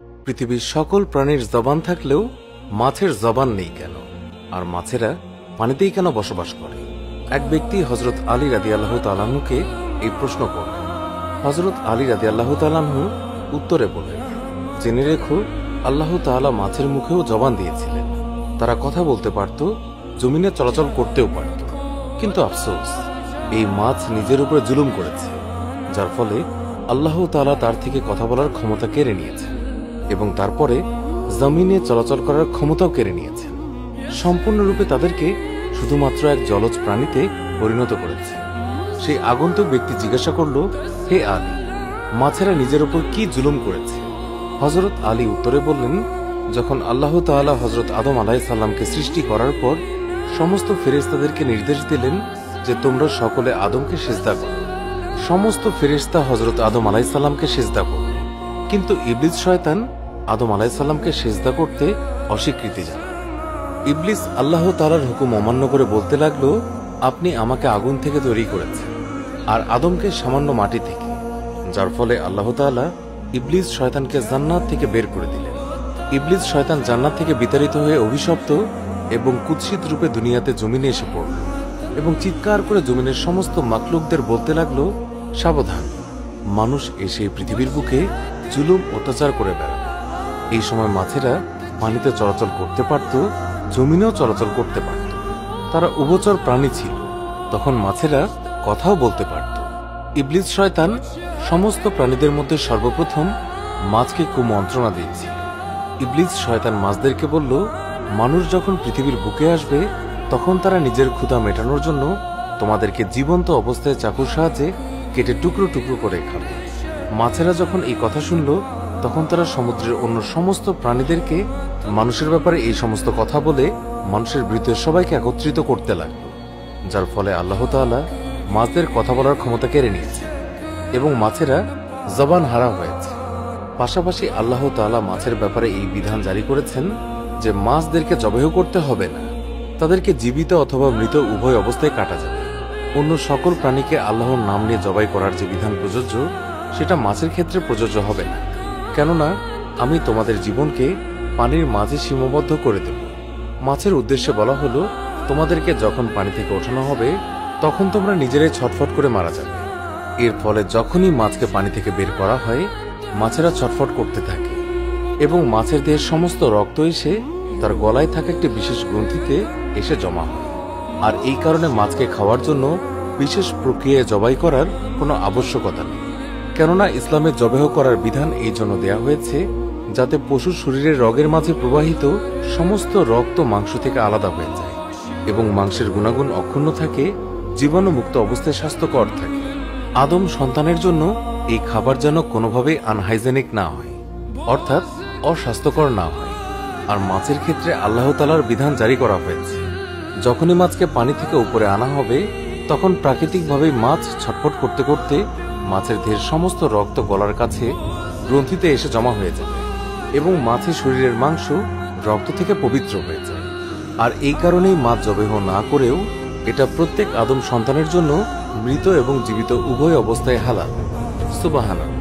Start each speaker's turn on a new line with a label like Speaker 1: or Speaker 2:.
Speaker 1: পৃথিবীর সকল প্রাণীর জবান থাকলেও মাছের জবান নেই কেন, আর মাছেরা পানিতেই কেন বসবাস করে? এক ব্যক্তি হযরত আলী রাদিয়াল্লাহু তাআলা আনহুকে এই প্রশ্ন করলেন। হযরত আলী রাদিয়াল্লাহু তাআলা আনহু উত্তরে বললেন, জেনে রেখো, আল্লাহ তাআলা মাছের মুখেও জবান দিয়েছিলেন। তারা কথা বলতে পারত, জমিনে চলাচল করতেও পারত, কিন্তু আফসোস, এই মাছ নিজের উপরে জুলুম করেছে, যার ফলে আল্লাহ তাআলা তার থেকে কথা বলার ক্ষমতা কেড়ে নিয়েছেন এবং তারপরে জমিনে চলাচল করার ক্ষমতাও কেড়ে নিয়েছেন। সম্পূর্ণরূপে তাদেরকে শুধুমাত্র এক জলজ প্রাণীতে পরিণত করেছে। সেই আগন্তুক ব্যক্তি জিজ্ঞাসা করল, হে আলী, মাছেরা নিজের উপর কি জুলুম করেছে? হযরত আলী উত্তরে বললেন, যখন আল্লাহ তাআলা হযরত আদম আলাইহিস সালামকে সৃষ্টি করার পর সমস্ত ফেরেশতাদেরকে নির্দেশ দিলেন যে তোমরা সকলে আদমকে সিজদা করো। সমস্ত ফেরেশতা হযরত আদম আলাইহিস সালামকে সিজদা করল, কিন্তু ইবলিস শয়তান আদম আলাইহিস সালামকে সিজদা করতে অস্বীকৃতি জানায়। ইবলিস আল্লাহ তাআলার হুকুম অমান্য করে বলতে লাগলো, আপনি আমাকে আগুন থেকে তৈরি করেছেন আর আদমকে সামান্য মাটি থেকে, যার ফলে আল্লাহ তাআলা ইবলিস শয়তানকে জান্নাত থেকে বের করে দিলেন। ইবলিস শয়তান জান্নাত থেকে বিতাড়িত হয়ে অভিশপ্ত এবং কুৎসিত রূপে দুনিয়াতে জমিনে এসে পড়ল এবং চিৎকার করে জমিনের সমস্ত মাখলুকদের বলতে লাগলো, সাবধান, মানুষ এসে পৃথিবীর বুকে জুলুম অত্যাচার করে বেড়াবে। এই সময় মাছেরা পানিতে চলাচল করতে পারত, জমিনেও চলাচল করতে পারত। তারা উভচর প্রাণী ছিল, তখন মাছেরা কথাও বলতে পারত। ইবলিস শয়তান সমস্ত প্রাণীদের মধ্যে সর্বপ্রথম মাছকে কুমন্ত্রণা দিয়েছিল। ইবলিস শয়তান মাছদেরকে বলল, মানুষ যখন পৃথিবীর বুকে আসবে তখন তারা নিজের ক্ষুধা মেটানোর জন্য তোমাদেরকে জীবন্ত অবস্থায় চাকুর সাহায্যে কেটে টুকরো টুকরো করে খাবে। মাছেরা যখন এই কথা শুনল তখন তারা সমুদ্রের অন্য সমস্ত প্রাণীদেরকে মানুষের ব্যাপারে এই সমস্ত কথা বলে মানুষের বিরুদ্ধে সবাইকে একত্রিত করতে লাগল, যার ফলে আল্লাহ তাআলা মাছদের কথা বলার ক্ষমতা কেড়ে নিয়েছে এবং মাছেরা জবান হারা হয়েছে। পাশাপাশি আল্লাহ তাআলা মাছের ব্যাপারে এই বিধান জারি করেছেন যে মাছদেরকে জবাই করতে হবে না, তাদেরকে জীবিত অথবা মৃত উভয় অবস্থায় কাটা যাবে। অন্য সকল প্রাণীকে আল্লাহর নাম নিয়ে জবাই করার যে বিধান প্রযোজ্য সেটা মাছের ক্ষেত্রে প্রযোজ্য হবে না, কেননা আমি তোমাদের জীবনকে পানির মাঝে সীমাবদ্ধ করে দেব। মাছের উদ্দেশ্যে বলা হলো, তোমাদেরকে যখন পানি থেকে ওঠানো হবে তখন তোমরা নিজেরাই ছটফট করে মারা যাবে। এর ফলে যখনই মাছকে পানি থেকে বের করা হয় মাছেরা ছটফট করতে থাকে এবং মাছের দেহের সমস্ত রক্ত এসে তার গলায় থাকা একটি বিশেষ গ্রন্থিতে এসে জমা হয়। আর এই কারণে মাছকে খাওয়ার জন্য বিশেষ প্রক্রিয়ায় জবাই করার কোনো আবশ্যকতা নেই, কেননা ইসলামে জবাই করার বিধান এই জন্য দেয়া হয়েছে যাতে পশুর শরীরের রগের মাঝে প্রবাহিত সমস্ত রক্ত মাংস থেকে আলাদা হয়ে যায় এবং মাংসের গুণাগুণ অক্ষুণ্ণ থাকে, জীবাণুমুক্ত অবস্থায় স্বাস্থ্যকর থাকে। আদম সন্তানের জন্য এই খাবার যেন কোনোভাবেই আনহাইজেনিক না হয়, অর্থাৎ অস্বাস্থ্যকর না হয়। আর মাছের ক্ষেত্রে আল্লাহ তাআলার বিধান জারি করা হয়েছে, যখনই মাছকে পানি থেকে উপরে আনা হবে তখন প্রাকৃতিকভাবেই মাছ ছটফট করতে করতে মাছের দেহের সমস্ত রক্ত গলার কাছে গ্রন্থিতে এসে জমা হয়ে যাবে এবং মাছের শরীরের মাংস রক্ত থেকে পবিত্র হয়ে যায়। আর এই কারণেই মাছ জবাই না করেও এটা প্রত্যেক আদম সন্তানের জন্য মৃত এবং জীবিত উভয় অবস্থায় হালাল। সুবহানাল্লাহ।